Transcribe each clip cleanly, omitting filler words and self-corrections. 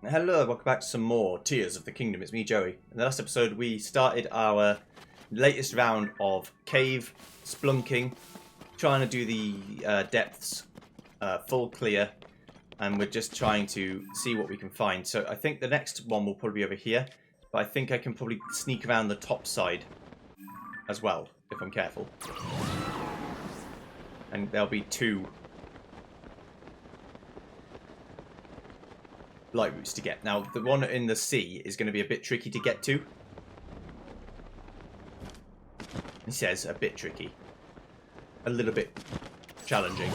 Hello, welcome back to some more Tears of the Kingdom. It's me, Joey. In the last episode, we started our latest round of cave splunking, trying to do the depths full clear, and we're just trying to see what we can find. So I think the next one will probably be over here, but I think I can probably sneak around the top side as well, if I'm careful. And there'll be two light routes to get. Now, the one in the sea is going to be a bit tricky to get to. He says a bit tricky. A little bit challenging.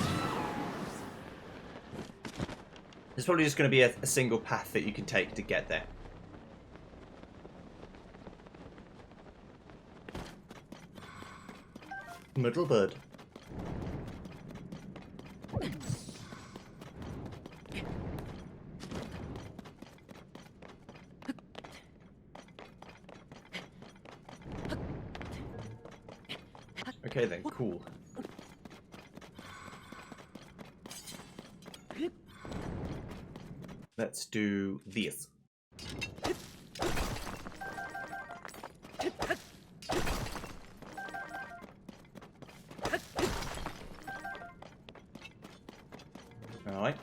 There's probably just going to be a single path that you can take to get there. Middle bird. Okay then, cool. Let's do this. Alright.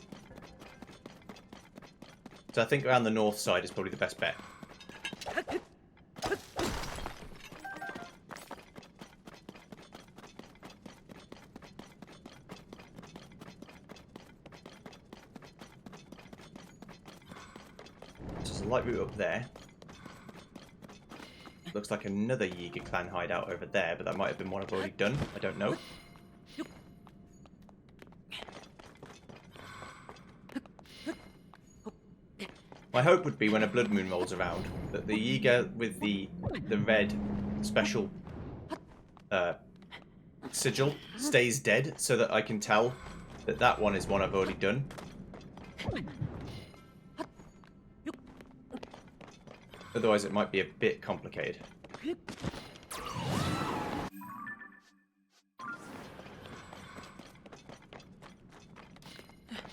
So I think around the north side is probably the best bet. There's a light route up there. Looks like another Yiga clan hideout over there, but that might have been one I've already done. I don't know. My hope would be when a blood moon rolls around that the Yiga with the red special sigil stays dead, so that I can tell that that one is one I've already done. Otherwise it might be a bit complicated.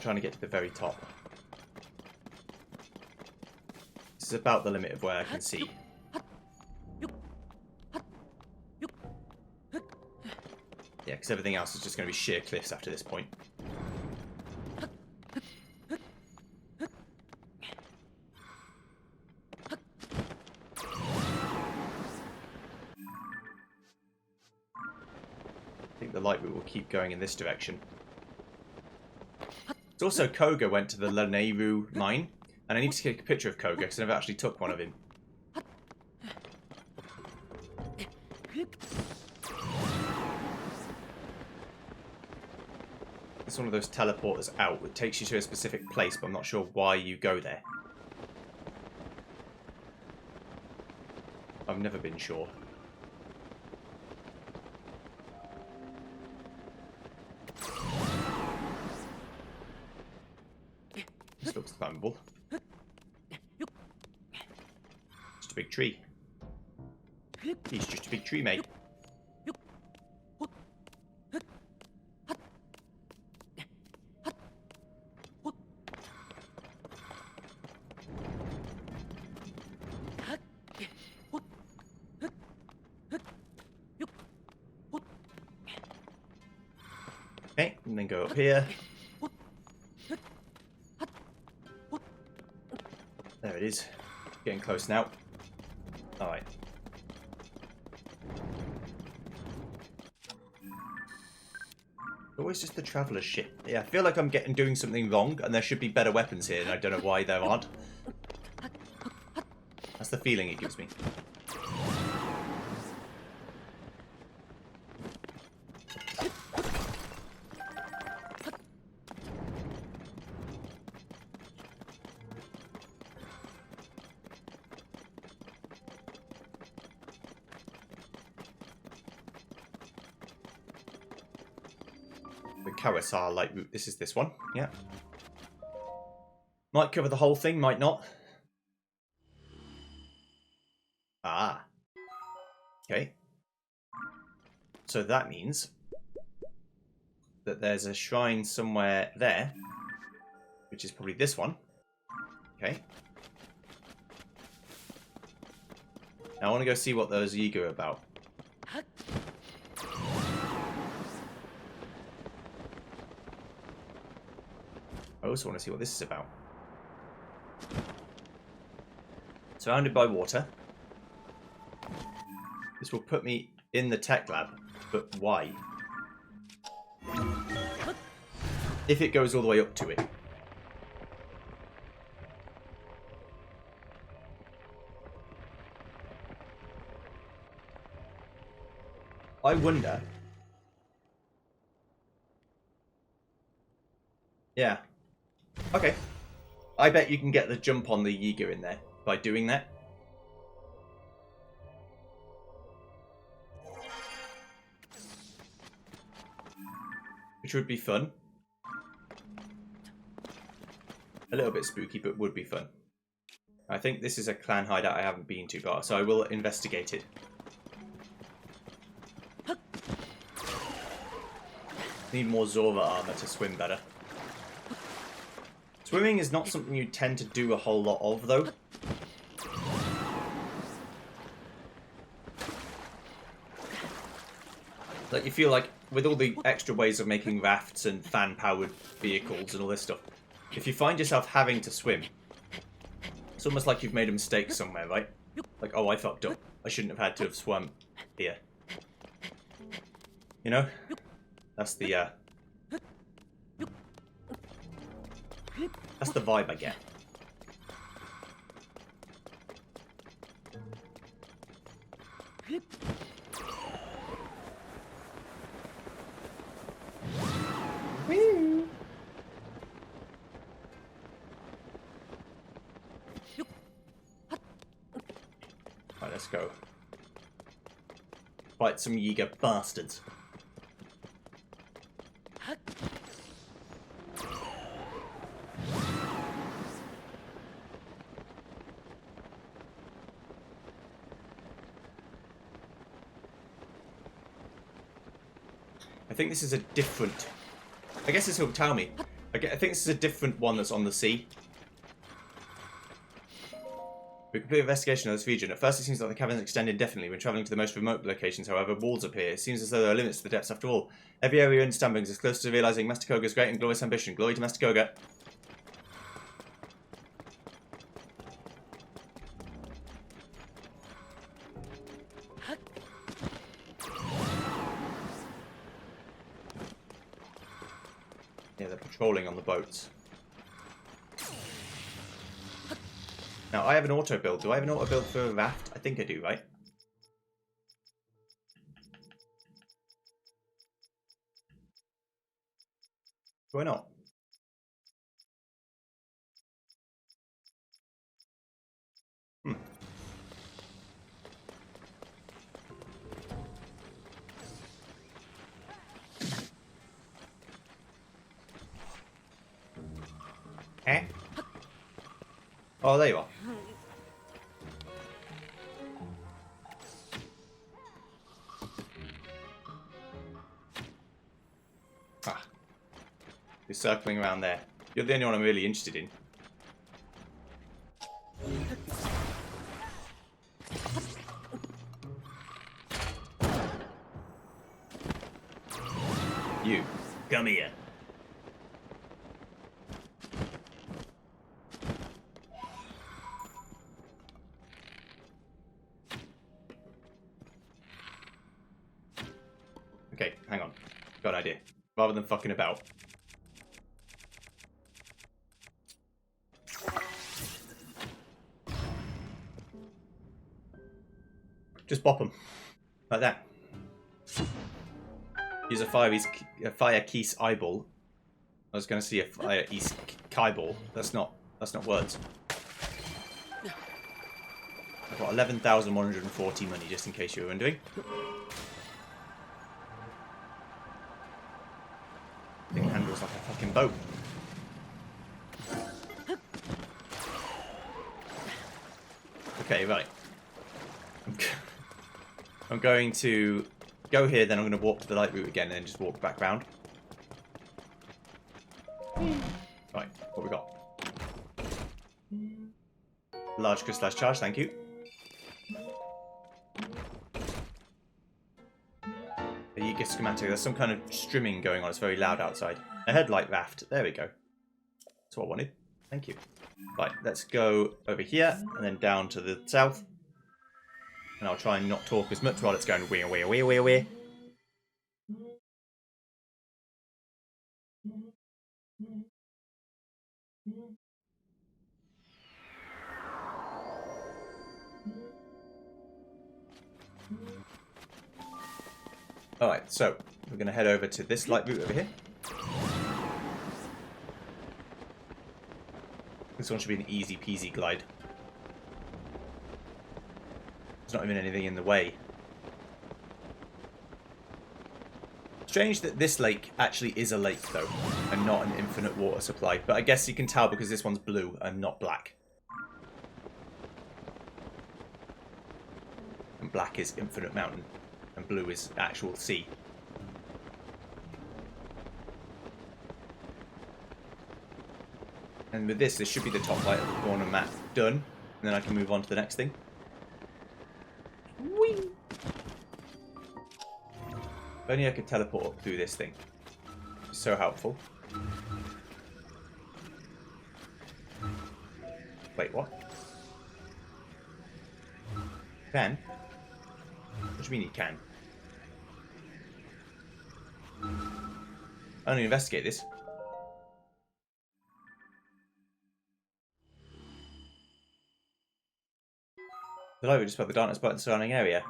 Trying to get to the very top. This is about the limit of where I can see. Yeah, because everything else is just going to be sheer cliffs after this point. I think the light route will keep going in this direction. It's also Koga went to the Laneru mine, and I need to take a picture of Koga because I never actually took one of him. It's one of those teleporters out that takes you to a specific place, but I'm not sure why you go there. I've never been sure. This looks climbable. Just a big tree. He's just a big tree, mate. Okay, and then go up here. There it is. Getting close now. Alright. Always just the traveller's ship. Yeah, I feel like I'm doing something wrong, and there should be better weapons here, and I don't know why there aren't. That's the feeling it gives me. The Kawasar light route. This is this one. Yeah. Might cover the whole thing, might not. Ah. Okay. So that means that there's a shrine somewhere there, which is probably this one. Okay. Now I want to go see what those Yiga are about. I also want to see what this is about. Surrounded by water. This will put me in the tech lab, but why? If it goes all the way up to it. I wonder. Yeah. Okay. I bet you can get the jump on the Yiga in there by doing that. Which would be fun. A little bit spooky, but would be fun. I think this is a clan hideout I haven't been to, but so I will investigate it. Need more Zorva armor to swim better. Swimming is not something you tend to do a whole lot of, though. Like, you feel like, with all the extra ways of making rafts and fan-powered vehicles and all this stuff, if you find yourself having to swim, it's almost like you've made a mistake somewhere, right? Like, oh, I fucked up. I shouldn't have had to have swum here. You know? That's the, that's the vibe I get. Right, let's go. Fight some Yiga bastards. I think this is a different... I guess this will tell me. I think this is a different one that's on the sea. We complete investigation of this region. At first it seems like the caverns extend indefinitely. When travelling to the most remote locations, however, walls appear. It seems as though there are limits to the depths after all. Every area you understand brings us closer to realising Master Koga's great and glorious ambition. Glory to Master Koga. Yeah, they're patrolling on the boats. Now, I have an auto build. Do I have an auto build for a raft? I think I do, right? Why not? Eh? Oh, there you are. Ah. You're circling around there. You're the only one I'm really interested in. You. Come here. Okay, hang on. Got an idea. Rather than fucking about. Just bop them. Like that. Use a fire keys eyeball. I was going to see a fire east Kyball. That's not words. I've got 11,140 money, just in case you were wondering. Thing handles like a fucking boat. Okay, right. I'm going to go here, then I'm going to walk to the light route again, and then just walk back round. Right, what we got? Large crystallized charge, thank you. The Yiga schematic. There's some kind of strumming going on. It's very loud outside. A headlight raft. There we go. That's what I wanted. Thank you. Right, let's go over here and then down to the south. And I'll try and not talk as much while it's going wee wee wee wee wee. Alright, so we're going to head over to this light route over here. This one should be an easy peasy glide. There's not even anything in the way. Strange that this lake actually is a lake though, and not an infinite water supply. But I guess you can tell because this one's blue and not black. And black is infinite mountain, and blue is actual sea. And with this should be the top right of the corner map done. And then I can move on to the next thing. Whee! If only I could teleport up through this thing. It's so helpful. Wait, what? Can? What do you mean you can? I don't investigate this. The light would just put the darkness button surrounding area.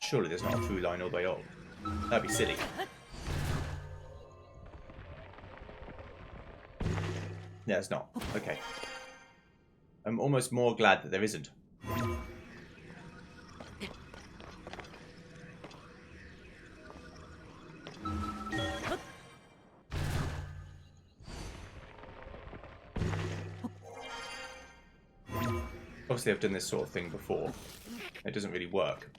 Surely there's not a through line all the way up. That'd be silly. Yeah, it's not. Okay. I'm almost more glad that there isn't. Obviously I've done this sort of thing before. It doesn't really work.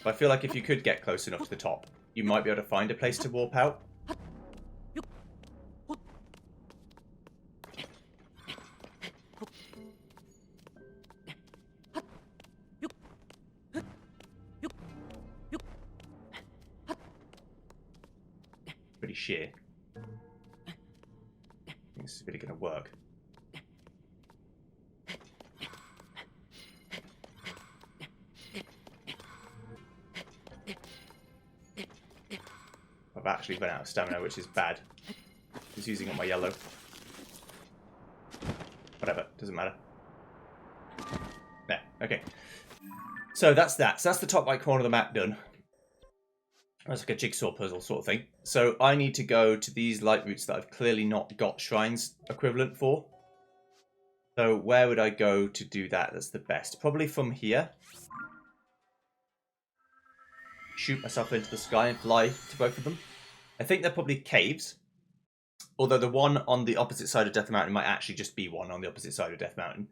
But I feel like if you could get close enough to the top, you might be able to find a place to warp out. Pretty sheer. I think this is really going to work. I've actually run out of stamina, which is bad. Just using up my yellow. Whatever, doesn't matter. There, okay. So that's that. So that's the top right corner of the map done. That's like a jigsaw puzzle sort of thing. So I need to go to these light routes that I've clearly not got shrines equivalent for. So where would I go to do that? That's the best. Probably from here. Shoot myself into the sky and fly to both of them. I think they're probably caves. Although the one on the opposite side of Death Mountain might actually just be one on the opposite side of Death Mountain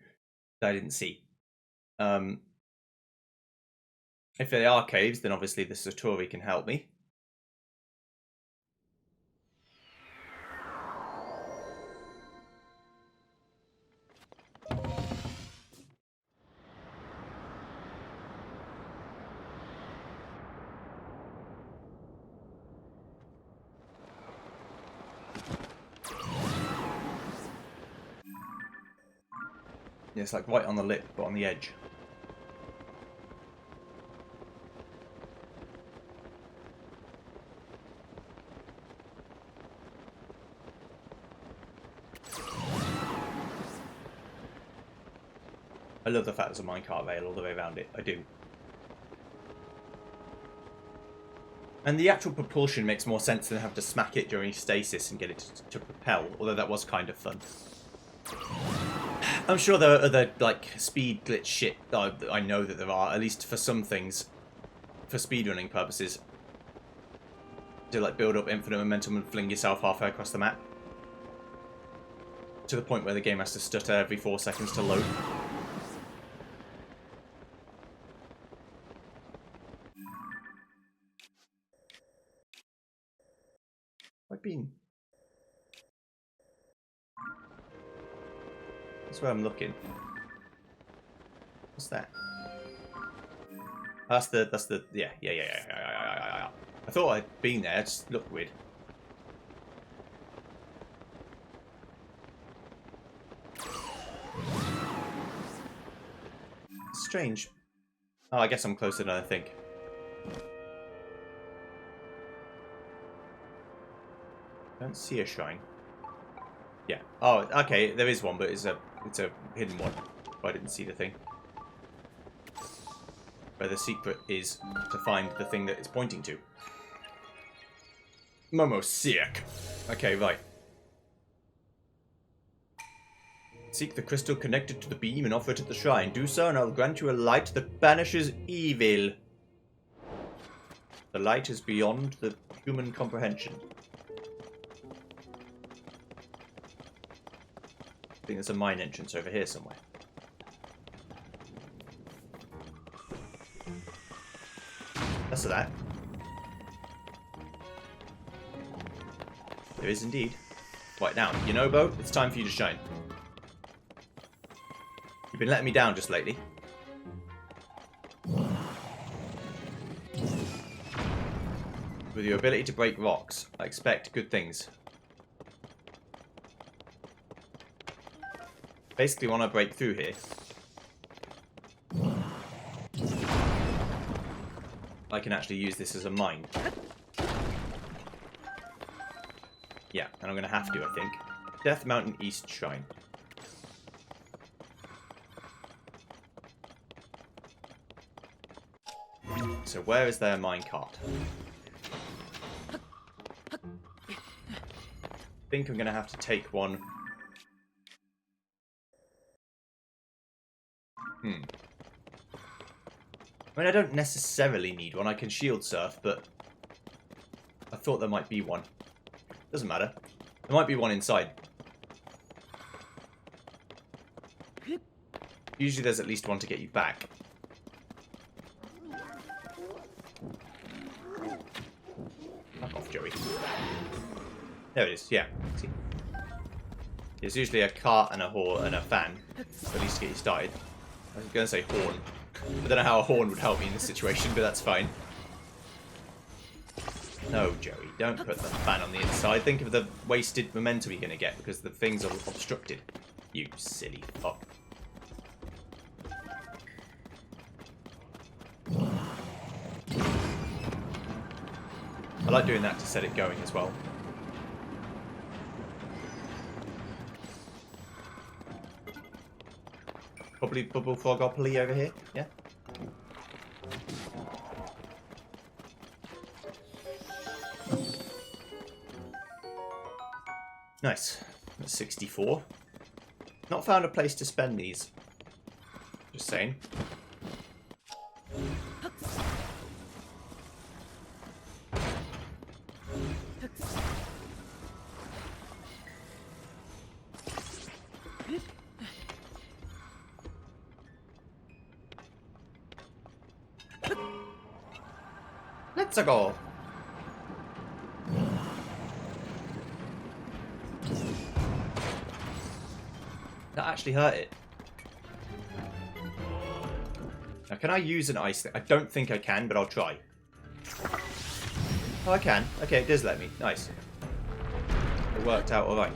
that I didn't see. If they are caves, then obviously the Satori can help me. Yeah, it's like right on the lip, but on the edge. I love the fact there's a minecart rail all the way around it. I do. And the actual propulsion makes more sense than having to smack it during stasis and get it to propel, although that was kind of fun. I'm sure there are other, like, speed glitch shit. I know that there are, at least for some things, for speedrunning purposes. To, like, build up infinite momentum and fling yourself halfway across the map. To the point where the game has to stutter every 4 seconds to load. I've been That's where I'm looking. What's that? That's the, yeah. I thought I'd been there, it just looked weird. Strange. Oh, I guess I'm closer than I think. Don't see a shrine. Yeah. Oh, okay. There is one, but it's a hidden one. I didn't see the thing. Where the secret is to find the thing that it's pointing to. Momo sick. Okay, right. Seek the crystal connected to the beam and offer it at the shrine. Do so, and I will grant you a light that banishes evil. The light is beyond the human comprehension. I think there's a mine entrance over here somewhere. That's that. There is indeed. Right now, you know, Bo, it's time for you to shine. You've been letting me down just lately. With your ability to break rocks, I expect good things. Basically, when I break through here, I can actually use this as a mine. Yeah, and I'm going to have to, I think. Death Mountain East Shrine. So where is their minecart? I think I'm going to have to take one. I mean, I don't necessarily need one. I can shield surf, but I thought there might be one. Doesn't matter. There might be one inside. Usually there's at least one to get you back. Fuck off, Joey. There it is, yeah. See? There's usually a cart and a horn and a fan, at least to get you started. I was going to say horn. I don't know how a horn would help me in this situation, but that's fine. No, Joey, don't put the fan on the inside. Think of the wasted momentum you're going to get because the things are obstructed. You silly fuck. I like doing that to set it going as well. Probably bubble frogopoly over here, yeah? Nice. That's 64. Not found a place to spend these. Just saying. Let's go. That actually hurt it. Now, can I use an ice thing? I don't think I can, but I'll try. Oh, I can. Okay, it does let me. Nice. It worked out alright.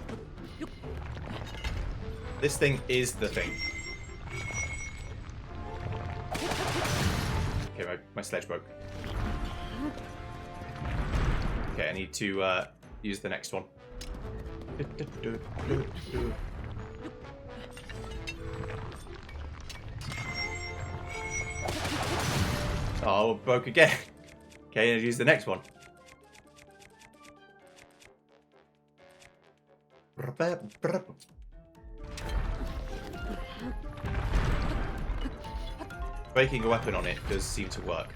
This thing is the thing. Okay, my sledge broke. Okay, I need to use the next one. Oh, broke again. Okay, I'll use the next one. Breaking a weapon on it does seem to work.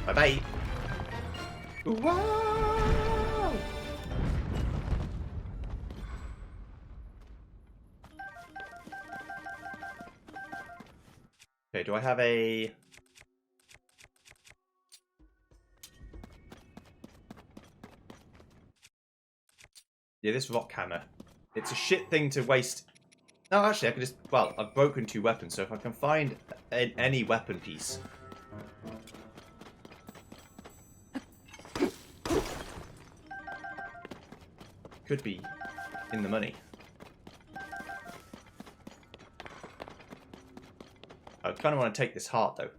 Bye-bye. Wow. Okay, do I have a... Yeah, this rock hammer. It's a shit thing to waste. No, actually, I could just... Well, I've broken 2 weapons, so if I can find any weapon piece... Could be in the money. I kind of want to take this heart, though.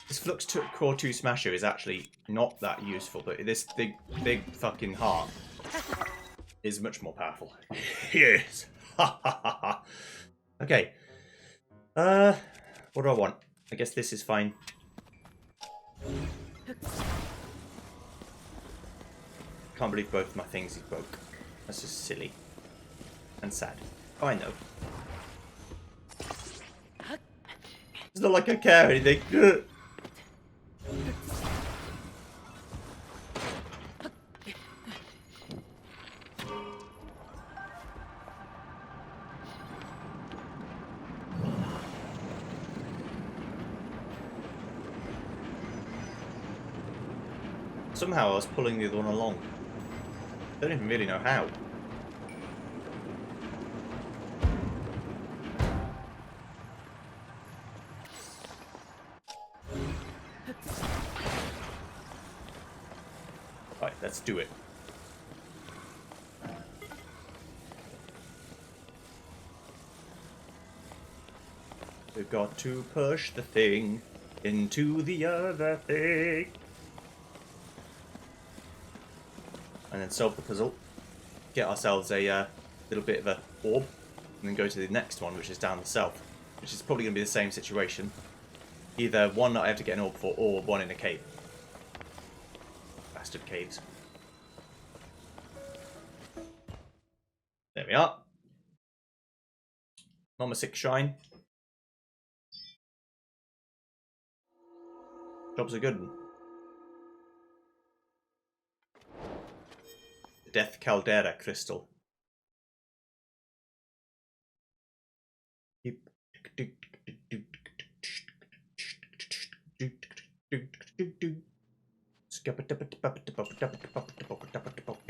This Flux Core 2 Smasher is actually not that useful, but this big fucking heart is much more powerful. Yes! Ha ha ha ha! Okay. What do I want? I guess this is fine. Can't believe both my things he broke. That's just silly. And sad. Fine though. It's not like I care or anything. Somehow I was pulling the other one along. Don't even really know how. Right, let's do it. We've got to push the thing into the other thing. And then solve the puzzle. Get ourselves a little bit of a orb. And then go to the next one, which is down the south. Which is probably going to be the same situation. Either one that I have to get an orb for, or one in a cave. Bastard caves. There we are. Number 6 shrine. Jobs are good. The Death Caldera crystal. If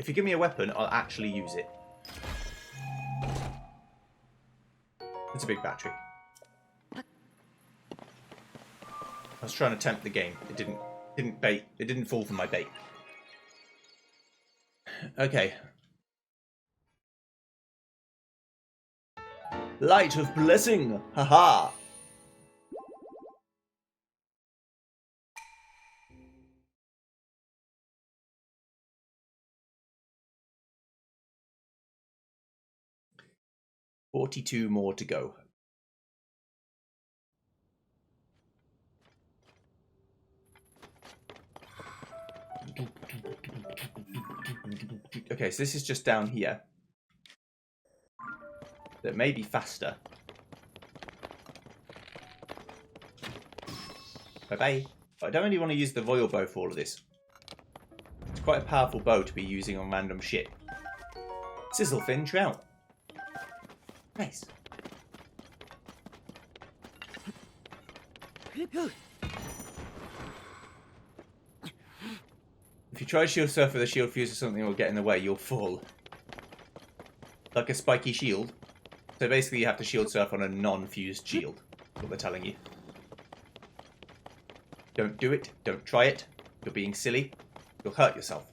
you give me a weapon, I'll actually use it. It's a big battery. I was trying to tempt the game. It didn't fall for my bait. Okay. Light of blessing! Haha! $42 more to go. Okay, so this is just down here. That may be faster. Bye-bye. I don't really want to use the royal bow for all of this. It's quite a powerful bow to be using on random shit. Sizzlefin trout. Nice. If you try to shield surf with a shield fuse or something will get in the way, you'll fall. Like a spiky shield. So basically you have to shield surf on a non-fused shield. That's what they're telling you. Don't do it. Don't try it. You're being silly. You'll hurt yourself.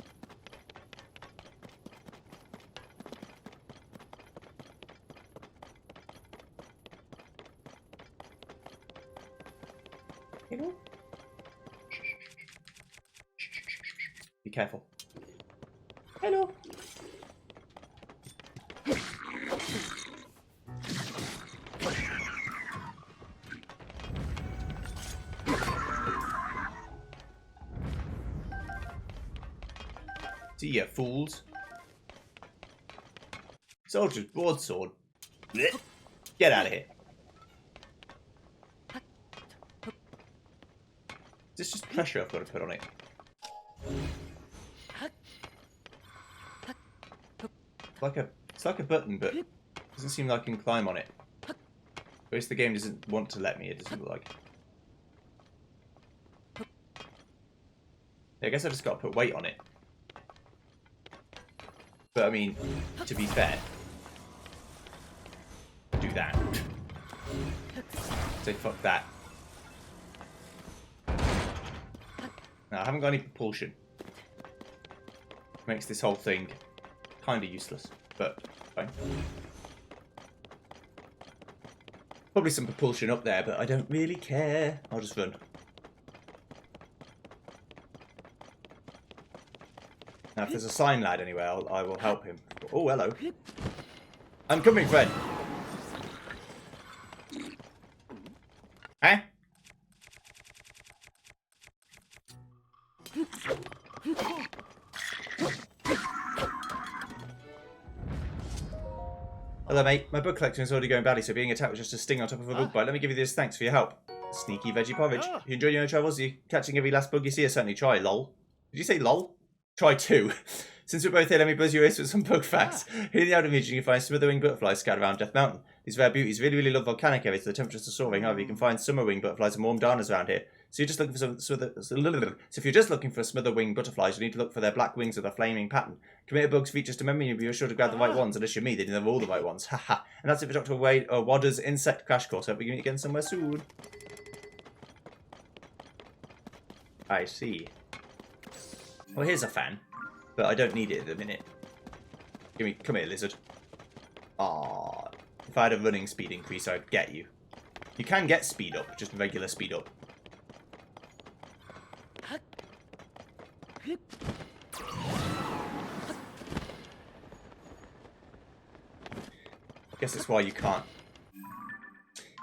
Hello? Be careful. Hello. See ya, fools. Soldier's broadsword. Blech. Get out of here. Is this just pressure I've got to put on it? It's like a button, but it doesn't seem like I can climb on it. At least the game doesn't want to let me, it doesn't look like. Yeah, I guess I just got to put weight on it. But I mean, to be fair, do that. Say fuck that. No, I haven't got any propulsion. Makes this whole thing kind of useless, but fine. Probably some propulsion up there, but I don't really care. I'll just run. Now, if there's a sign lad anywhere, I will help him. Oh, hello. I'm coming, friend. Huh? Hello, mate. My book collection is already going badly, so being attacked was just a sting on top of a book bite. Let me give you this thanks for your help. Sneaky veggie porridge. You enjoy your travels? You catching every last bug you see? I certainly try, lol. Did you say lol? Try too. Since we're both here, let me buzz your ears with some bug facts. Here in the outer region, you can find smitherwing butterflies scattered around Death Mountain. These rare beauties really love volcanic areas, so the temperatures are soaring. However, you can find summerwing butterflies and warm darners around here. So you're just looking for so if you're just looking for smitherwing butterflies, you need to look for their black wings with a flaming pattern. Committed bugs features to memory, and be sure to grab the right ones. Unless you're me, then they're all the right ones. Haha. And that's it for Dr. Wadder's insect crash course. Hope we meet again somewhere soon. I see. Well, here's a fan, but I don't need it at the minute. Come here, lizard. Ah, if I had a running speed increase, I'd get you. You can get speed up, just regular speed up. Guess that's why you can't.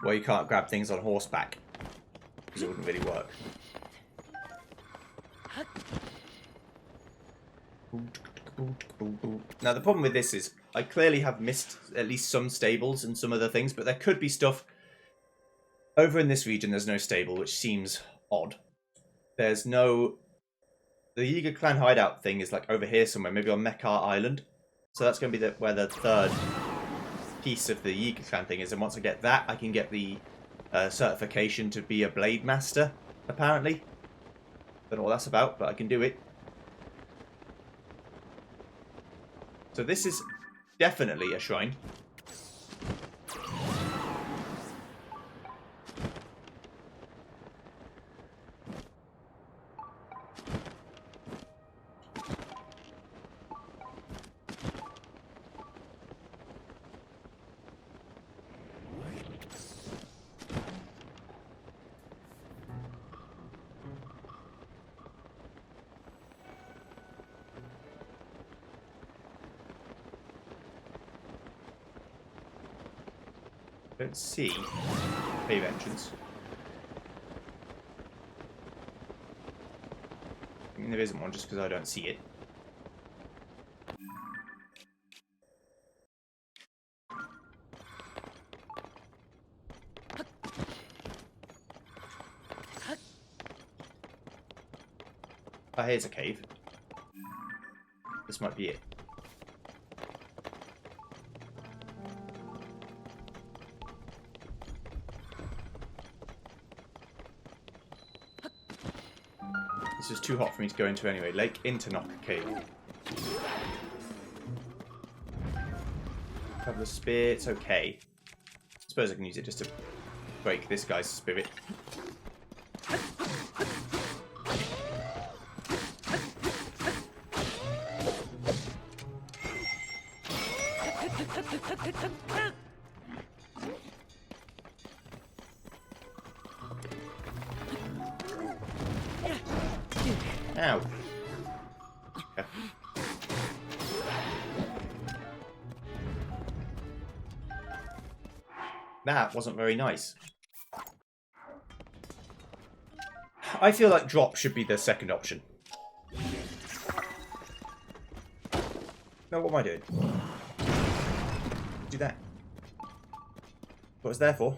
Why you can't grab things on horseback, because it wouldn't really work. Now the problem with this is I clearly have missed at least some stables and some other things, but there could be stuff over in this region. There's no stable, which seems odd. There's no... The Yiga clan hideout thing is like over here somewhere, maybe on Mekar Island. So that's going to be where the third piece of the Yiga clan thing is, and once I get that, I can get the certification to be a blade master, apparently. Don't know what that's about, but I can do it. So this is definitely a shrine. Don't see cave entrance. I mean, there isn't one just because I don't see it. Ah, here's a cave. This might be it. This is too hot for me to go into anyway. Lake Internock Cave. Have the spear, it's okay. I suppose I can use it just to break this guy's spirit. Ow. Okay. That wasn't very nice. I feel like drop should be the second option. No, what am I doing? Do that. What was there for?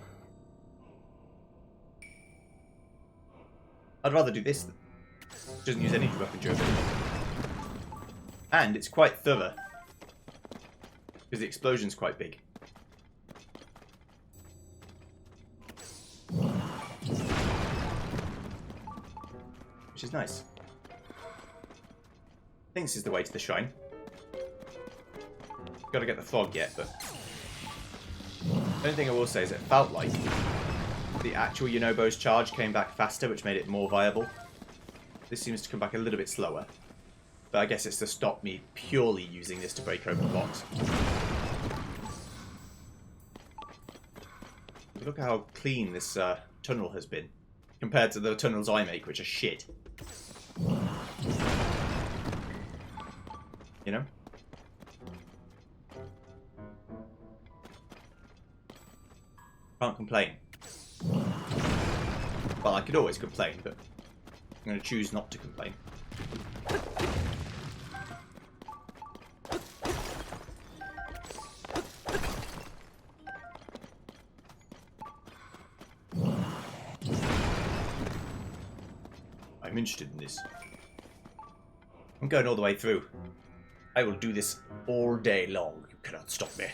I'd rather do this. Doesn't use any weapon durability. And it's quite thorough. Because the explosion's quite big. Which is nice. I think this is the way to the shrine. got to get the frog yet, but the only thing I will say is it felt like the actual Yunobo's charge came back faster, which made it more viable. This seems to come back a little bit slower, but I guess it's to stop me purely using this to break open blocks. Look how clean this tunnel has been compared to the tunnels I make, which are shit. You know? Can't complain. Well, I could always complain, but I'm going to choose not to complain. I'm interested in this. I'm going all the way through. I will do this all day long. You cannot stop me.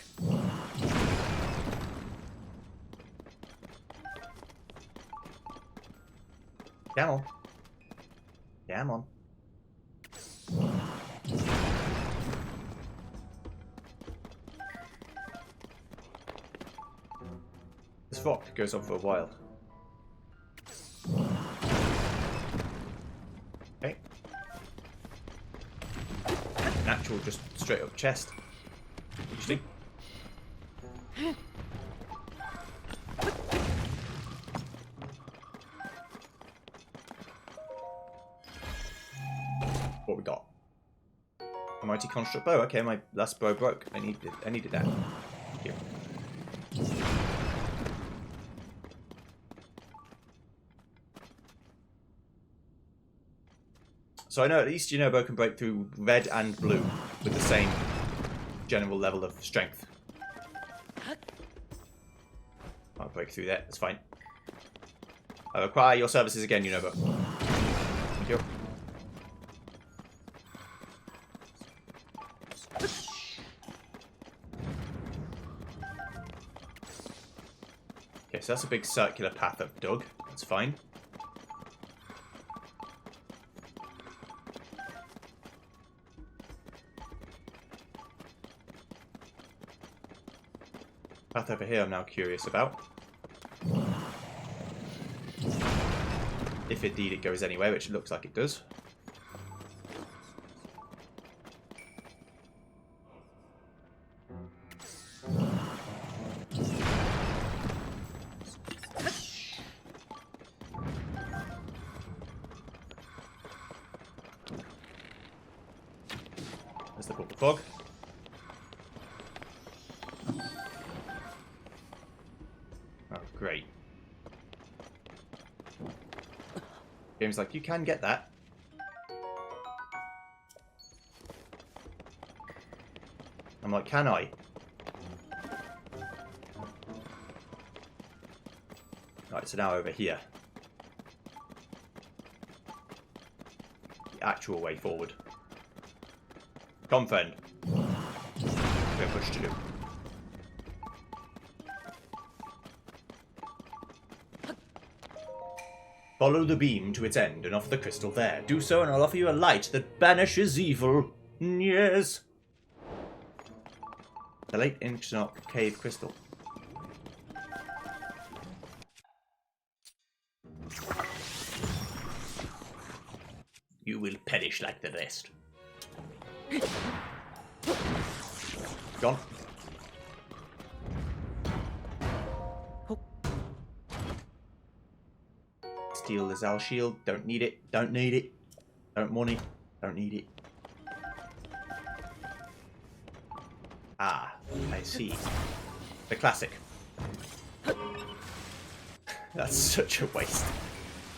Come on. Come on. This rock goes on for a while. Okay. Natural, just straight up chest. Interesting. What we got? A mighty construct bow. Okay, my last bow broke. I needed that. Thank you. So I know at least Yunobo can break through red and blue with the same general level of strength. I'll break through that. That's fine. I require your services again, Yunobo. Thank you. Okay, so that's a big circular path I've dug. That's fine. Path over here I'm now curious about. If indeed it goes anywhere, which it looks like it does. There's the purple fog. Oh, great. Game's like, you can get that. I'm like, can I? Right, so now over here. The actual way forward. Come, friend. We have much to do. Follow the beam to its end and offer the crystal there. Do so and I'll offer you a light that banishes evil. Yes. The late ancient cave crystal. You will perish like the rest. Gone. Steal the Zal shield. Don't need it. Don't need it. Don't money. Don't need it. Ah, I see. The classic. That's such a waste.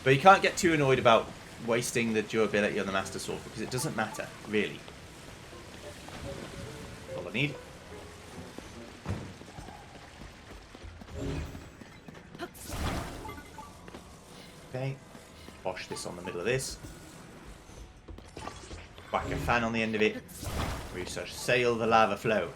But you can't get too annoyed about wasting the durability on the Master Sword because it doesn't matter, really. All I need. Okay. Wash this on the middle of this. Whack a fan on the end of it. We shall sail the lava flow.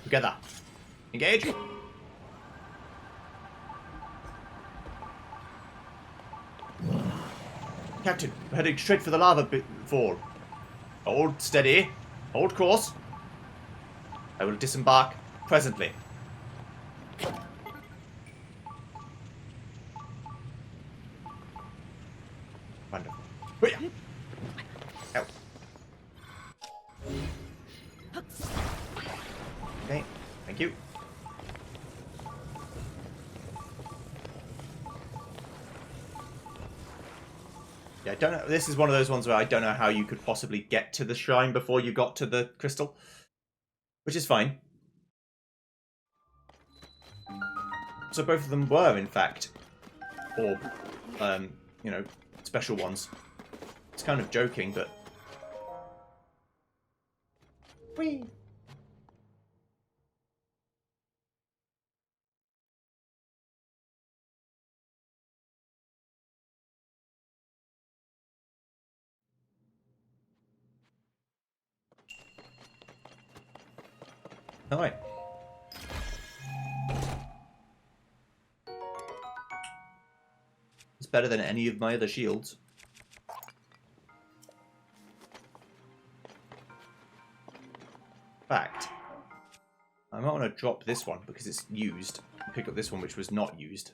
Together. Engage. Captain, we're heading straight for the lava fall. Hold steady. Hold course. I will disembark presently. Wonderful. Ow. Okay, thank you. Yeah, I don't know. This is one of those ones where I don't know how you could possibly get to the shrine before you got to the crystal. Which is fine. So both of them were, in fact, or, you know, special ones. It's kind of joking, but... Whee! Alright. It's better than any of my other shields. In fact, I might want to drop this one because it's used. Pick up this one which was not used.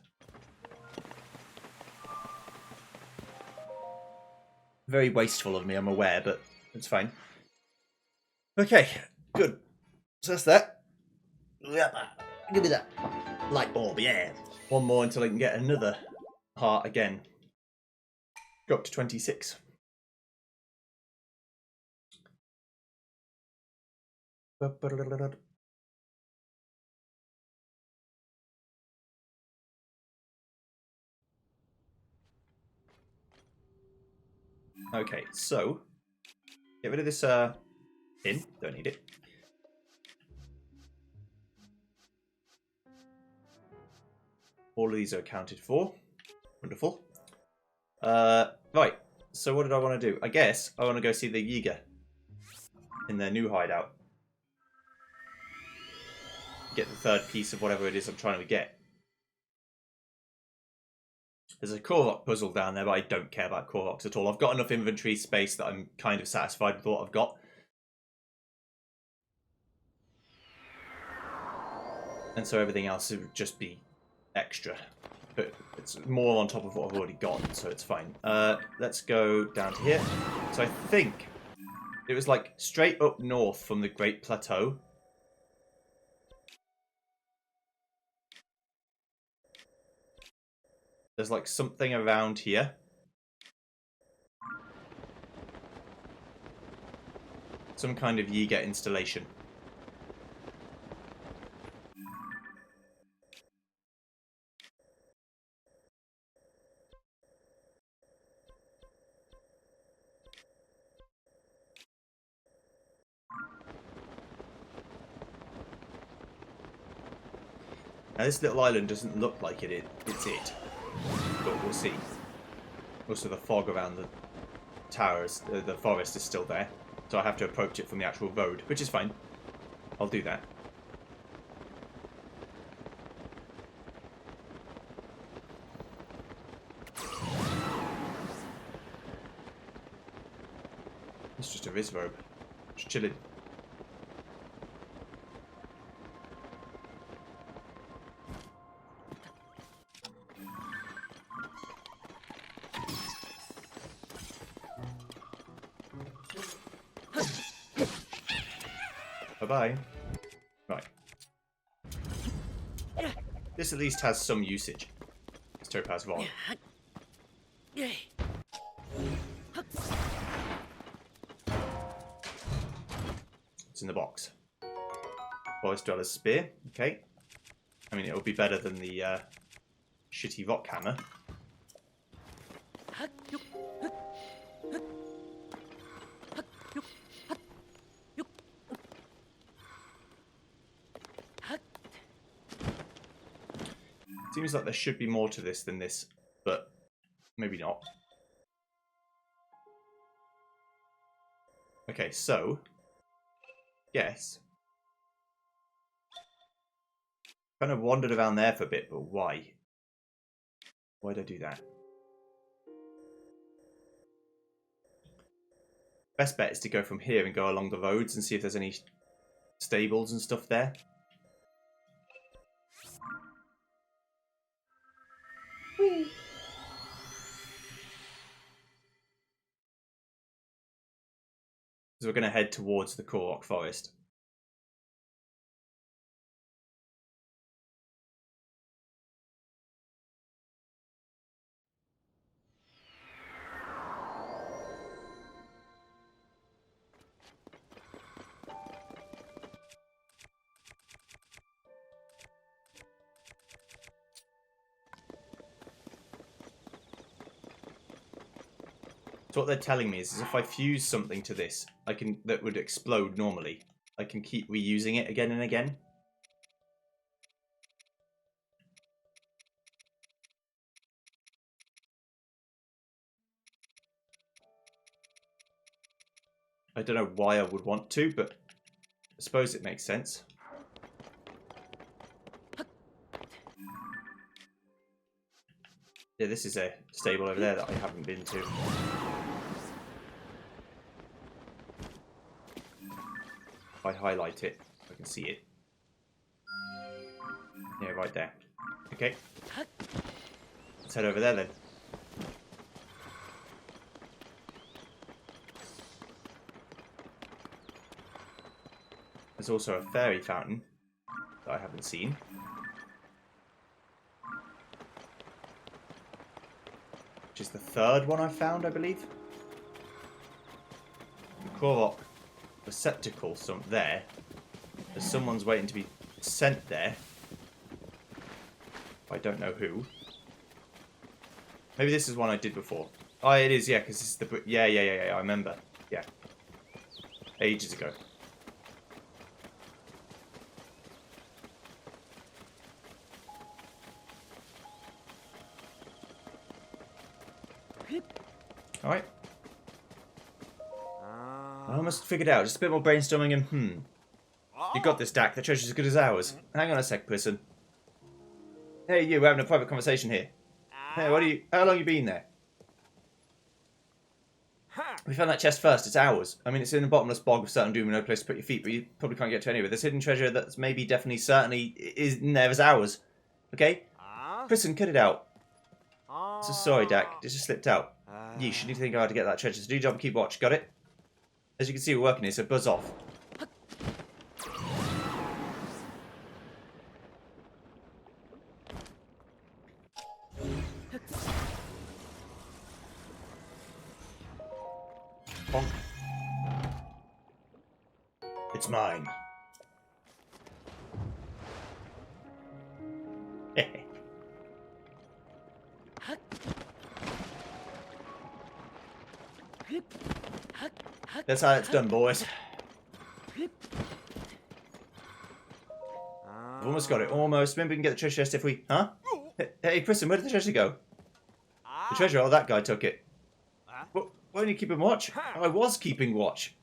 Very wasteful of me, I'm aware, but it's fine. Okay, good. So that's that. Give me that light bulb, yeah. One more until I can get another heart again. Go up to 26. Okay, so get rid of this pin. Don't need it. All of these are accounted for. Wonderful. Right. So what did I want to do? I guess I want to go see the Yiga in their new hideout. Get the third piece of whatever it is I'm trying to get. There's a Korok puzzle down there, but I don't care about Koroks at all. I've got enough inventory space that I'm kind of satisfied with what I've got. And so everything else would just be extra. But it's more on top of what I've already got, so it's fine. Let's go down to here. So I think it was like straight up north from the Great Plateau. There's like something around here. Some kind of Yiga installation. Now this little island doesn't look like it's it. But we'll see. Also the fog around the towers, the forest is still there. So I have to approach it from the actual road, which is fine. I'll do that. It's just a Rizrobe. Just chilling. Bye-bye. Right. This at least has some usage. It's Topaz Vault. It's in the box. Forest Dweller's Spear. Okay. I mean, it would be better than the shitty rock hammer. Seems like there should be more to this than this, but maybe not. Okay, so yes. Kind of wandered around there for a bit, but why? Why did I do that? best bet is to go from here and go along the roads and see if there's any stables and stuff there. Whee! So we're going to head towards the Korok Forest. So what they're telling me is if I fuse something to this, that would explode normally, I can keep reusing it again and again. I don't know why I would want to, but I suppose it makes sense. Yeah, this is a stable over there that I haven't been to. If I highlight it, I can see it. Yeah, right there. Okay. Let's head over there then. There's also a fairy fountain that I haven't seen. Which is the third one I found, I believe. The Korok receptacle there. There's someone's waiting to be sent there. I don't know who. Maybe this is one I did before. Oh, it is, yeah, because this is the... Yeah, I remember. Yeah. Ages ago. Alright. I almost figured it out. Just a bit more brainstorming and You got this, Dak. The treasure's as good as ours. Hang on a sec, person. Hey, you. We're having a private conversation here. Hey, how long you been there? We found that chest first. It's ours. I mean, it's in a bottomless bog of certain doom and no place to put your feet, but you probably can't get to any of it. This hidden treasure that's maybe, definitely, certainly is in there is ours. Okay? Prison, cut it out. So sorry, Dak. It just slipped out. You should need to think hard to get that treasure. So do your job and keep watch. Got it? As you can see, we're working here, so buzz off. Bonk. It's mine. That's how it's done, boys. We've almost got it. Almost. Maybe we can get the treasure chest if we... Huh? Hey, Kristen, where did the treasure go? The treasure? Oh, that guy took it. Why don't you keep him watch? I was keeping watch.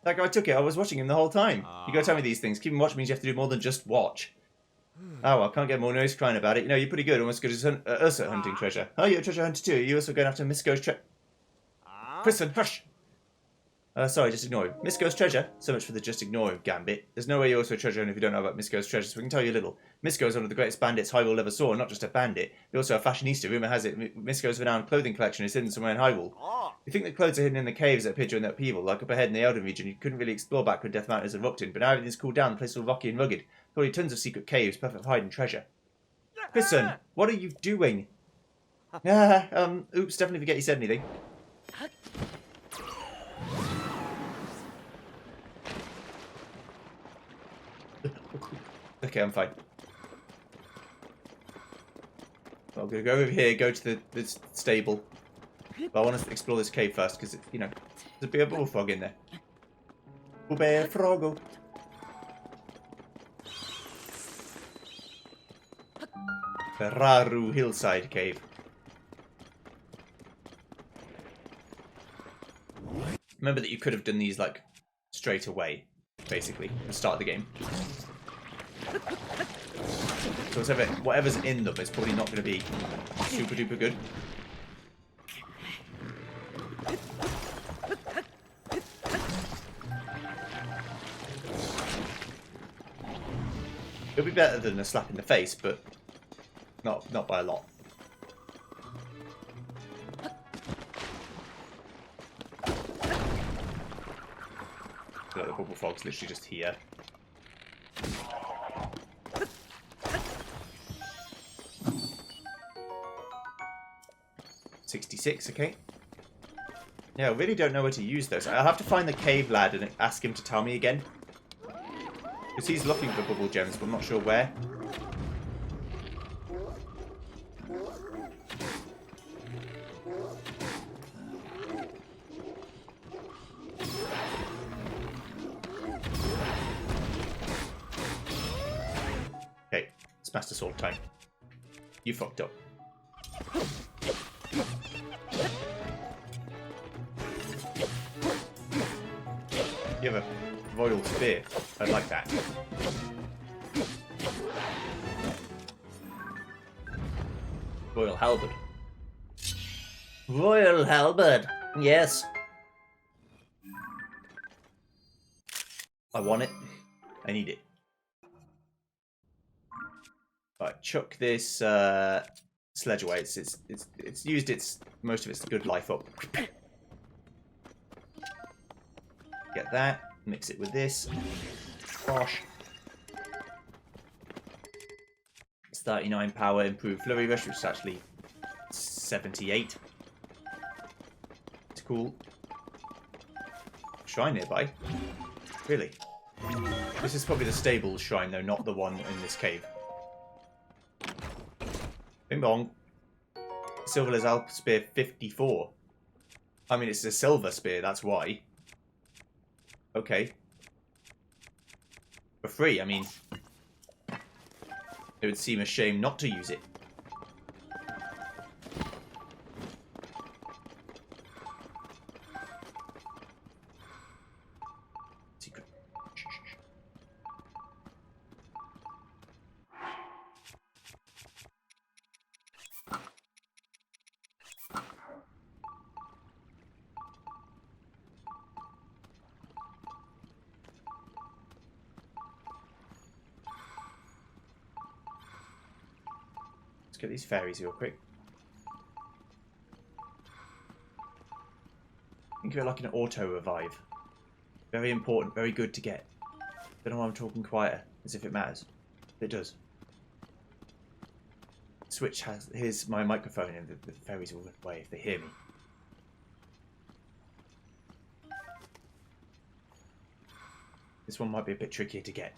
That guy took it. I was watching him the whole time. You gotta tell me these things. Keeping watch means you have to do more than just watch. Oh, well, can't get more noise crying about it. You know, you're pretty good. Almost good as us at hunting treasure. Oh, you're a treasure hunter too. Are you also going after Miss Go's treasure? Kristen, hush! Sorry, just ignore him. Miss Go's treasure? So much for the just ignore him gambit. There's no way you're also a treasure hunter if you don't know about Miss Go's treasure, so we can tell you a little. Miss Go is one of the greatest bandits Hyrule ever saw, and not just a bandit, but also a fashionista. Rumour has it Miss Go's renowned clothing collection is hidden somewhere in Hyrule. You think the clothes are hidden in the caves at Pidgeot and that upheaval, like up ahead in the Elden region. You couldn't really explore back when Death Mountain is erupting, but now everything's cooled down, the place is all rocky and rugged. Probably tons of secret caves, perfect for hiding treasure. Listen, what are you doing? Oops, definitely forget you said anything. Okay, I'm fine. Well, I'm going to go over here, go to the stable. But I want to explore this cave first, because, you know, there's a bit of bullfrog in there. Bullfrogo. Ferraru Hillside Cave. Remember that you could have done these, like, straight away, basically, at the start of the game. So whatever's in them is probably not going to be super duper good. It'll be better than a slap in the face, but not by a lot. So the bubble frog's literally just here. $66, okay. Yeah, I really don't know where to use those. I'll have to find the cave lad and ask him to tell me again. Because he's looking for bubble gems, but I'm not sure where. Okay, it's Master Sword time. You fucked up. You have a royal spear. I'd like that. Royal halberd. Royal halberd. Yes. I want it. I need it. Right, chuck this sledge away. It's used most of its good life up. Get that. Mix it with this. Bosh. It's 39 power, improved flurry rush, which is actually 78. It's cool. Shrine nearby. Really? This is probably the stable shrine though, not the one in this cave. Bing bong. Silverless Alp Spear 54. I mean, it's a silver spear, that's why. Okay. For free, I mean. It would seem a shame not to use it. Secret. Let's get these fairies real quick. Think of it like an auto revive. Very important, very good to get. Don't know why I'm talking quieter, as if it matters. It does. Switch has. Here's my microphone, and the fairies will run away if they hear me. This one might be a bit trickier to get.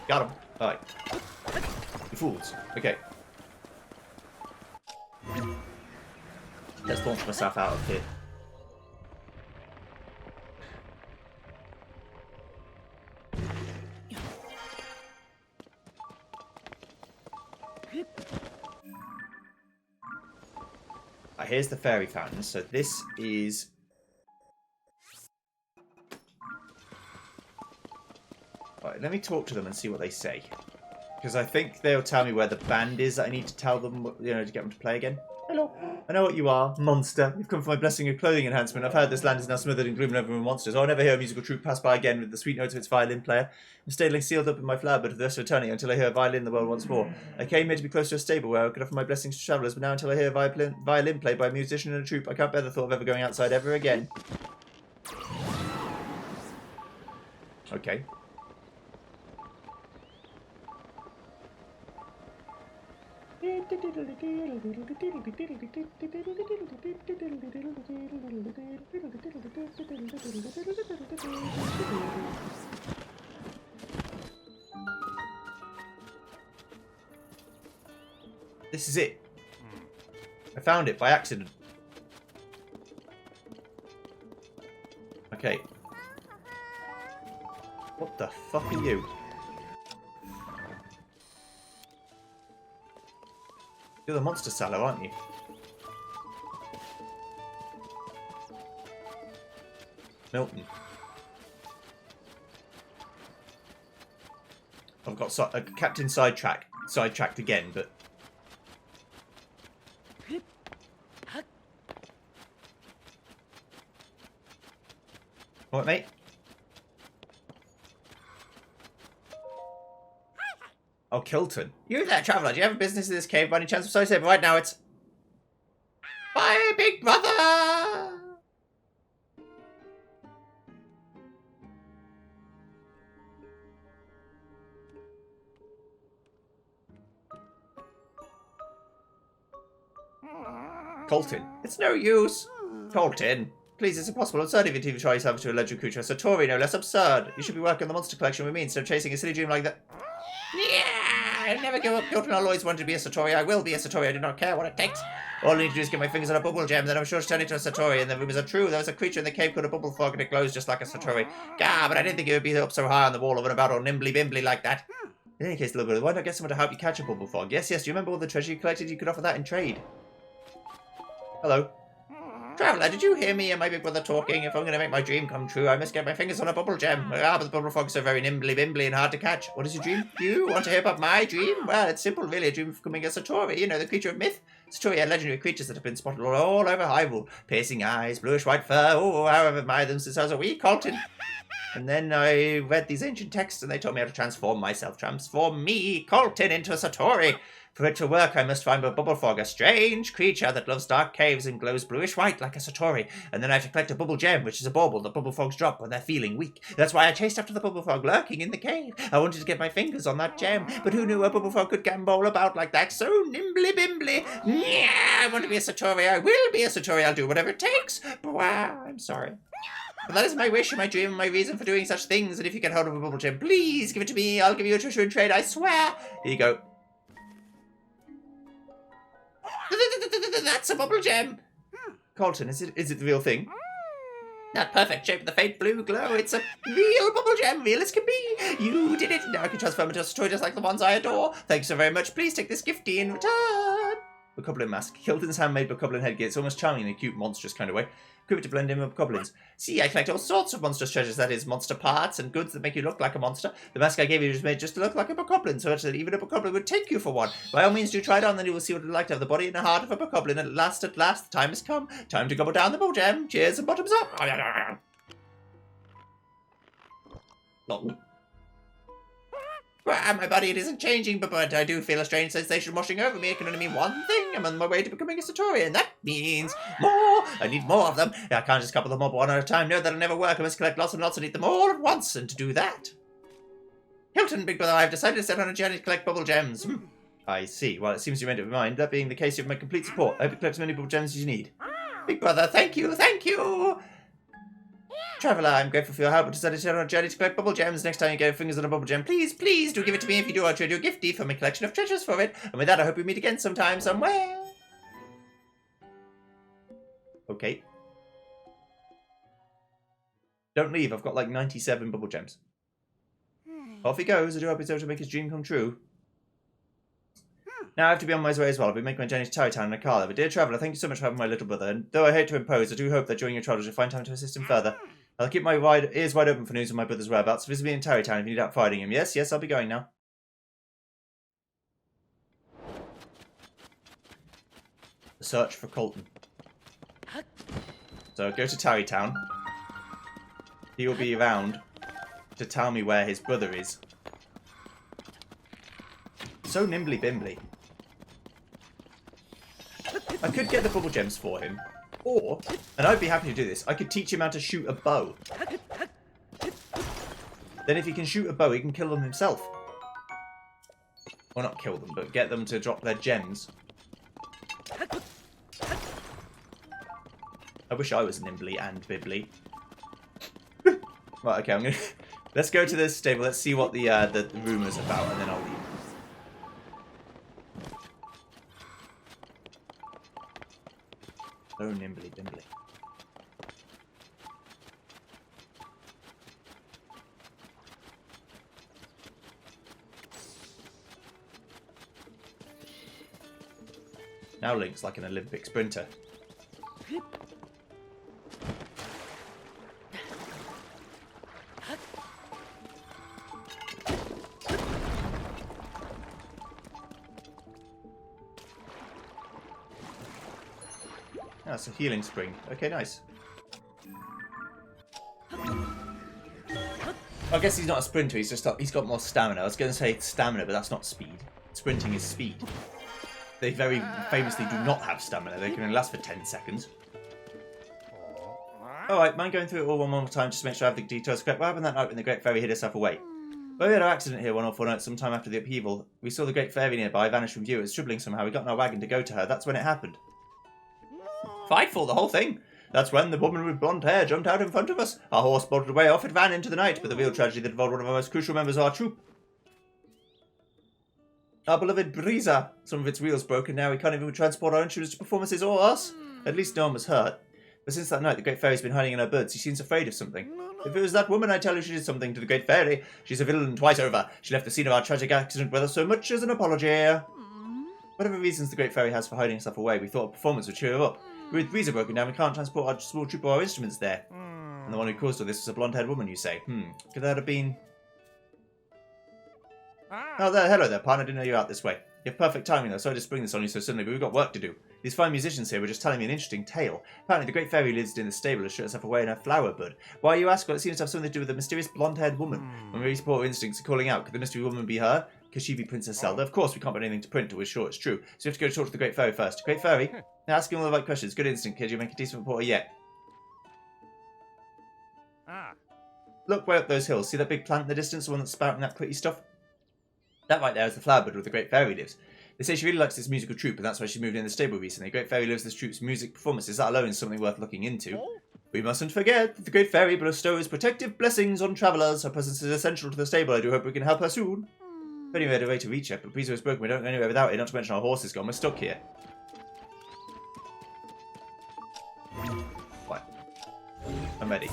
Got him. Alright. You fools. Okay. Let's launch myself out of here. Right, here's the fairy fountain. So this is... Right, let me talk to them and see what they say. Because I think they'll tell me where the band is that I need to tell them, you know, to get them to play again. Hello. I know what you are, monster. You've come for my blessing and clothing enhancement. I've heard this land is now smothered in gloom and over monsters. I'll never hear a musical troupe pass by again with the sweet notes of its violin player. I'm staying sealed up in my flower bed for the rest of eternity until I hear a violin in the world once more. I came here to be close to a stable where I could offer my blessings to travellers, but now until I hear a violin played by a musician in a troupe, I can't bear the thought of ever going outside ever again. Okay. This is it. I found it by accident. Okay. What the fuck are you? You're the monster seller, aren't you? Milton. I've got Captain sidetracked again, but What, mate? Oh, Kilton. You there, traveller? Do you have a business in this cave by any chance? I'm sorry to say, but right now it's... my big brother! Colton. It's no use. Colton. Please, it's impossible. Absurd if you try yourself to a legendary creature. Satori, no less absurd. You should be working on the monster collection with me instead of chasing a silly dream like that. Yeah, I'll never give up. Colton, I'll always want to be a Satori. I will be a Satori. I do not care what it takes. All I need to do is get my fingers on a bubble gem, then I'm sure to turn into a Satori. And the rumors are true. There was a creature in the cave called a bubble frog, and it glows just like a Satori. Gah, but I didn't think it would be up so high on the wall of and about all nimbly-bimbly like that. In any case, little brother, why not get someone to help you catch a bubble frog? Yes, yes, do you remember all the treasure you collected? You could offer that in trade. Hello. Traveller, did you hear me and my big brother talking? If I'm going to make my dream come true, I must get my fingers on a bubble gem. Ah, but the bubble frogs are very nimbly-bimbly and hard to catch. What is your dream? You want to hear about my dream? Well, it's simple, really. A dream of becoming a Satori. You know, the creature of myth. Satori are legendary creatures that have been spotted all over Hyrule. Piercing eyes, bluish-white fur. Oh, how I've admired them since I was a wee Colton. And then I read these ancient texts and they told me how to transform myself. Transform me, Colton, into a Satori. For it to work, I must find a bubble frog, a strange creature that loves dark caves and glows bluish-white like a Satori. And then I have to collect a bubble gem, which is a bauble that bubble frogs drop when they're feeling weak. That's why I chased after the bubble frog lurking in the cave. I wanted to get my fingers on that gem, but who knew a bubble frog could gambol about like that? So nimbly-bimbly. Yeah, I want to be a Satori. I will be a Satori. I'll do whatever it takes. But wow, I'm sorry. But that is my wish and my dream and my reason for doing such things. And if you get hold of a bubble gem, please give it to me. I'll give you a treasure in trade, I swear. Here you go. That's a bubble gem. Colton, is it the real thing? That perfect shape with the faint blue glow. It's a real bubble gem, real as can be. You did it. Now I can transform into a Satori just like the ones I adore. Thank you so very much. Please take this gifty in return. Bokoblin mask. Kilton's handmade Bokoblin headgear. It's almost charming in a cute, monstrous kind of way. Equip it to blend in with Bokoblins. See, I collect all sorts of monstrous treasures. That is, monster parts and goods that make you look like a monster. The mask I gave you was made just to look like a Bokoblin, so that even a Bokoblin would take you for one. By all means, do try it on, then you will see what it's like to have the body and the heart of a Bokoblin. At last, the time has come. Time to gobble down the bubble gem. Cheers and bottoms up. Lol. Well, my body, it isn't changing, but I do feel a strange sensation washing over me. It can only mean one thing. I'm on my way to becoming a Satori, and that means more. I need more of them. I can't just couple them up one at a time. No, that'll never work. I must collect lots and lots and eat them all at once. And to do that... Hilton, big brother, I've decided to set on a journey to collect bubble gems. I see. Well, it seems you made up your mind. That being the case, you have my complete support. I hope you collect as many bubble gems as you need. Big brother, thank you, thank you! Traveller, I'm grateful for your help, but decided to set on a journey to collect bubble gems. Next time you get your fingers on a bubble gem, please, please do give it to me. If you do, I'll trade you a gifty for my collection of treasures for it. And with that, I hope we meet again sometime, somewhere. Okay. Don't leave, I've got like 97 bubble gems. Off he goes. I do hope he's able to make his dream come true. Now I have to be on my way as well. I'll be making my journey to Tarry Town in a car. But dear traveller, thank you so much for having my little brother. And though I hate to impose, I do hope that during your travels you'll find time to assist him further. I'll keep my ears wide open for news of my brother's whereabouts. Visit me in Tarry Town if you need help finding him. Yes, yes, I'll be going now. The search for Colton. So go to Tarry Town. He will be around to tell me where his brother is. So nimbly-bimbly. I could get the bubble gems for him. Or, and I'd be happy to do this, I could teach him how to shoot a bow. Then if he can shoot a bow, he can kill them himself. Or not kill them, but get them to drop their gems. I wish I was nimbly and bibbly. Right, okay, I'm gonna... Let's go to this stable, let's see what the rumour's about, and then I'll leave. So nimbly-bimbly. Now Link's like an Olympic sprinter. That's a healing spring. Okay, nice. I guess he's not a sprinter, he's got more stamina. I was going to say stamina, but that's not speed. Sprinting is speed. They very famously do not have stamina. They can only last for 10 seconds. Alright, mind going through it all one more time just to make sure I have the details correct. What happened that night when the Great Fairy hid herself away? Well, we had our accident here 1 or 4 nights sometime after the upheaval. We saw the Great Fairy nearby vanish from view. It was dribbling somehow. We got in our wagon to go to her. That's when it happened. Frightful, the whole thing. That's when the woman with blonde hair jumped out in front of us. Our horse bolted away off. It ran into the night, but the real tragedy that involved one of our most crucial members of our troop. Our beloved Brisa. Some of its wheels broken now. We can't even transport our instruments to performances or us. At least no one was hurt. But since that night, the Great Fairy's been hiding in her birds. She seems afraid of something. If it was that woman, I tell you she did something to the Great Fairy. She's a villain twice over. She left the scene of our tragic accident without so much as an apology. Whatever reasons the Great Fairy has for hiding herself away, we thought a performance would cheer her up. With Brisa broken down, we can't transport our small troop or our instruments there. And the one who caused all this was a blonde-haired woman, you say? Could that have been... Oh, there, hello there, partner. I didn't know you were out this way. You have perfect timing, though. Sorry to spring this on you so suddenly, but we've got work to do. These fine musicians here were just telling me an interesting tale. Apparently, the Great Fairy who lives in the stable has shut herself away in her flower bud. Why, you ask? Well, it seems to have something to do with a mysterious blonde-haired woman. When we support her instincts are calling out, could the mystery woman be her? Could she be Princess Zelda? Of course, we can't put anything to print, or we're sure it's true. So we have to go talk to the Great Fairy first. Great Fairy? Now, asking all the right questions. Good instinct, kid. You make a decent reporter yet. Look way up those hills. See that big plant in the distance, the one that's spouting that pretty stuff? That right there is the flower bud where the Great Fairy lives. They say she really likes this musical troupe, and that's why she moved in the stable recently. Great Fairy loves this troupe's music performances. That alone is something worth looking into. We mustn't forget that the Great Fairy bestows protective blessings on travellers. Her presence is essential to the stable. I do hope we can help her soon. If only we had a way to reach her, but Brisa is broken. We don't go anywhere without it, not to mention our horse is gone. We're stuck here. Right. I'm ready.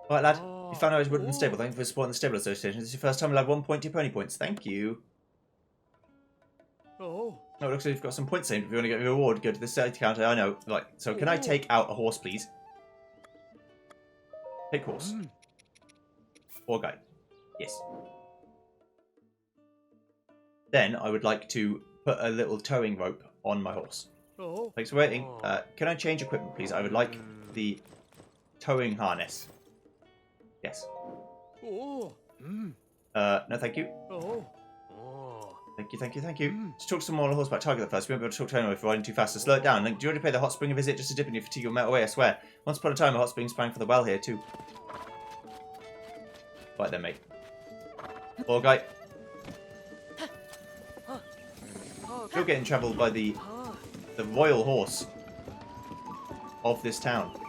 Alright, lad. You found out his wood in the stable. Thank you for supporting the Stable Association. This is your first time we'll add 1 point to your pony points. Thank you. Oh, it looks like you've got some points saved. If you want to get a reward, go to the side counter. I know. Right, so can I take out a horse, please? Take horse. Or guide. Yes. Then I would like to put a little towing rope on my horse. Thanks for waiting. Can I change equipment, please? I would like the towing harness. Yes. No, thank you. Thank you. Let's talk to some more horseback target first. We won't be able to talk to anyone if we're riding too fast, so slow it down. Do you already pay the hot spring a visit just to dip in your fatigue or melt away, I swear. Once upon a time, a hot spring sprang for the well here, too. Right then, mate. Poor guy. You're getting travelled by the royal horse of this town.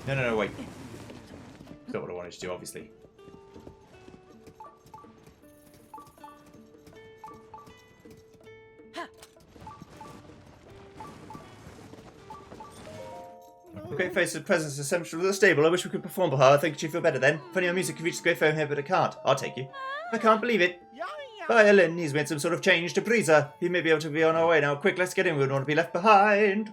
No, wait. Not what I wanted to do, obviously. The Great Fairy's presence is essential to the stable. I wish we could perform for her. I think she'd feel better then. Funny how music can reach the Great Fairy here, but it can't. I'll take you. I can't believe it. Violin, he's made some sort of change to Brisa. He may be able to be on our way now. Quick, let's get in. We don't want to be left behind.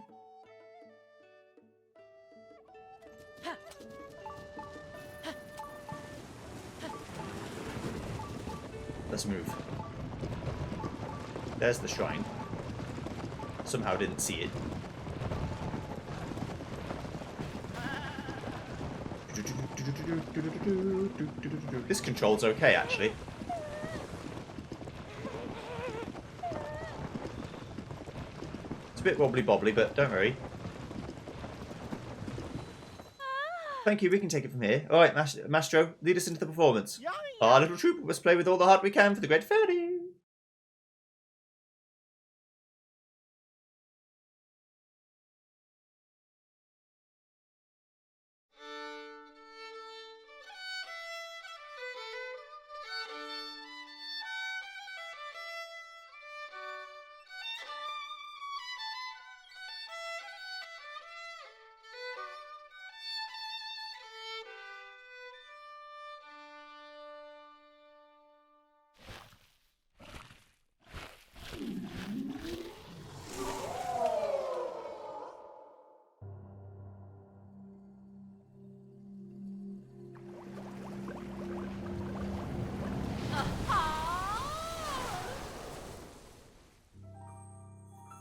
Let's move. There's the shrine. Somehow didn't see it. This control's okay, actually. It's a bit wobbly-bobbly, but don't worry. Thank you, we can take it from here. Alright, Mastro, lead us into the performance. Our little troupe must play with all the heart we can for the Great Fairy.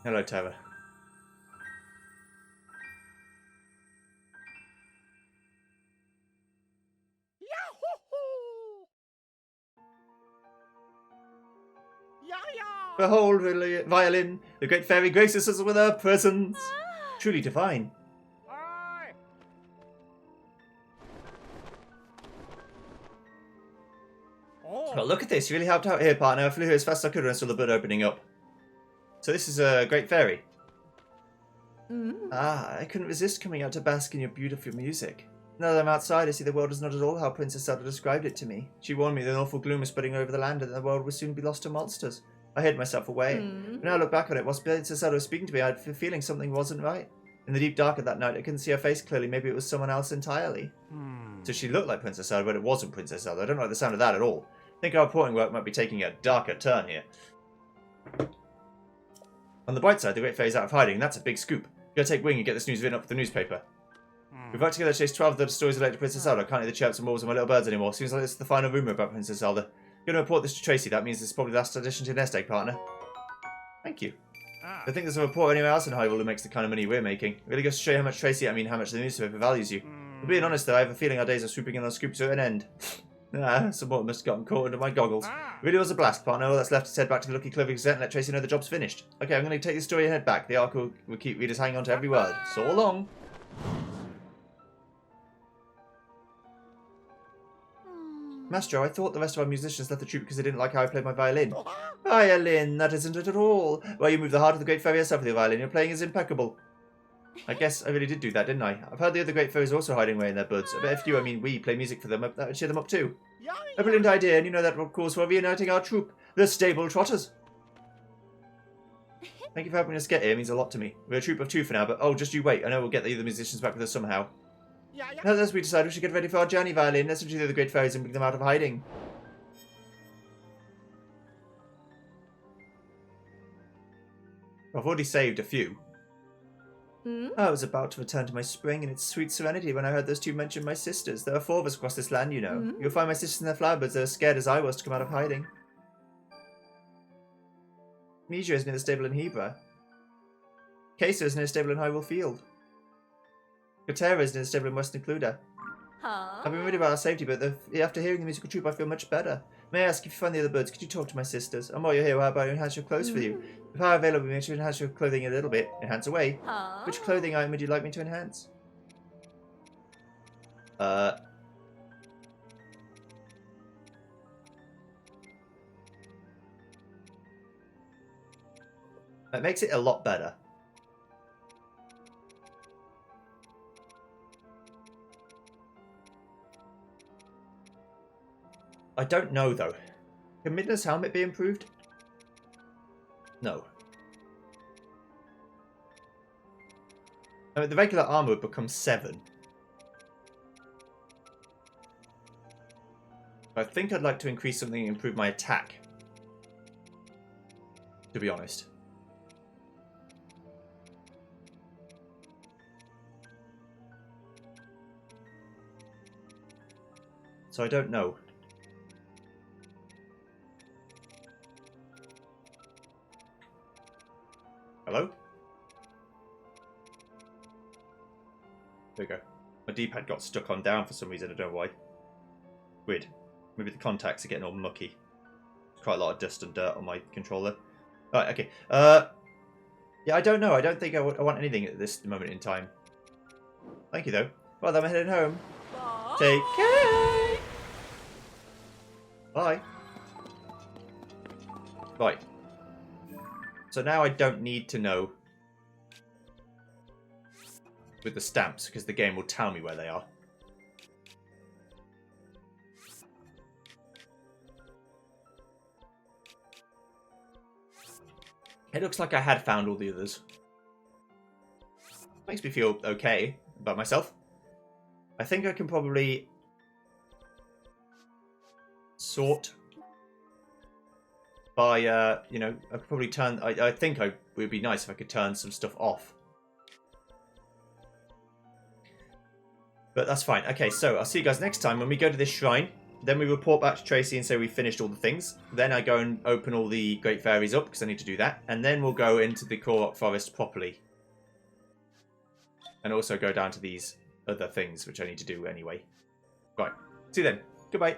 Hello, Tara. Behold, Violin, the great fairy graces us with her presence. Truly divine. Well, look at this. You really helped out here, partner. I flew here as fast as I could when I saw the bird opening up. So this is a great fairy. Ah, I couldn't resist coming out to bask in your beautiful music. Now that I'm outside, I see the world is not at all how Princess Zelda described it to me. She warned me that an awful gloom was spreading over the land and that the world would soon be lost to monsters. I hid myself away. But now I look back on it, while Princess Zelda was speaking to me, I had a feeling something wasn't right. In the deep dark of that night, I couldn't see her face clearly. Maybe it was someone else entirely. So she looked like Princess Zelda, but it wasn't Princess Zelda. I don't like the sound of that at all. I think our reporting work might be taking a darker turn here. On the bright side, the Great Fairy's out of hiding, and that's a big scoop. Go take wing and get this news written up for the newspaper. We've worked together to chase 12 of the stories related to Princess Zelda. I can't hear the chirps and walls of my little birds anymore. Seems like this is the final rumour about Princess Zelda. I'm going to report this to Tracy. That means this is probably the last addition to your nest egg, partner. Thank you. I think there's a report anywhere else in Hyrule that makes the kind of money we're making. It really goes to show you how much Tracy, how much the newspaper values you. But being honest though, I have a feeling our days of swooping in on scoops are at an end. Someone must have gotten caught under my goggles. It really was a blast, partner. All that's left is head back to the Lucky Clover Gazette and let Tracy know the job's finished. Okay, I'm going to take this story and head back. The article will keep readers hanging on to every word. So long. Master, I thought the rest of our musicians left the troupe because they didn't like how I played my violin. Violin, that isn't it at all. Well, you moved the heart of the Great Fairy herself with your violin. Your playing is impeccable. I guess I really did do that, didn't I? I've heard the other Great Fairies are also hiding away in their buds. I bet if you, I mean we, play music for them, that would cheer them up too. A brilliant idea, and you know that will cause for reuniting our troupe, the Stable Trotters. Thank you for helping us get here. It means a lot to me. We're a troupe of 2 for now, but oh, just you wait. I know we'll get the other musicians back with us somehow. Now as we decide we should get ready for our journey, Violin. Let's retrieve the other Great Fairies and bring them out of hiding. I've already saved a few. I was about to return to my spring and its sweet serenity when I heard those 2 mention my sisters. There are 4 of us across this land, you know. You'll find my sisters in their flowerbeds. They're as scared as I was to come out of hiding. Mija is near the stable in Hebra. Queso is near the stable in Hyrule Field. Kotera is near the stable in Western Cluda. I've been worried about our safety, but after hearing the musical troupe, I feel much better. May I ask, if you find the other birds, could you talk to my sisters? And while you're here, how about I enhance your clothes for you? If I available, we to enhance your clothing a little bit. Enhance away. Which clothing item would you like me to enhance? That makes it a lot better. I don't know though. Can Midna's helmet be improved? No. I mean, the regular armor would become 7. I think I'd like to increase something and improve my attack. To be honest. So I don't know. Hello? There we go. My D-pad got stuck on down for some reason, I don't know why. Weird. Maybe the contacts are getting all mucky. There's quite a lot of dust and dirt on my controller. Right, okay. Yeah, I don't know. I don't think I want anything at this moment in time. Thank you, though. Well, then I'm heading home. Take care! Bye. Right. So now I don't need to know with the stamps because the game will tell me where they are. It looks like I had found all the others. Makes me feel okay about myself. I think I can probably sort by, you know, I could probably turn, I think it would be nice if I could turn some stuff off. But that's fine. Okay, so I'll see you guys next time when we go to this shrine. Then we report back to Tracy and say we finished all the things. Then I go and open all the Great Fairies up because I need to do that. And then we'll go into the Korok Forest properly. And also go down to these other things which I need to do anyway. Right. See you then. Goodbye.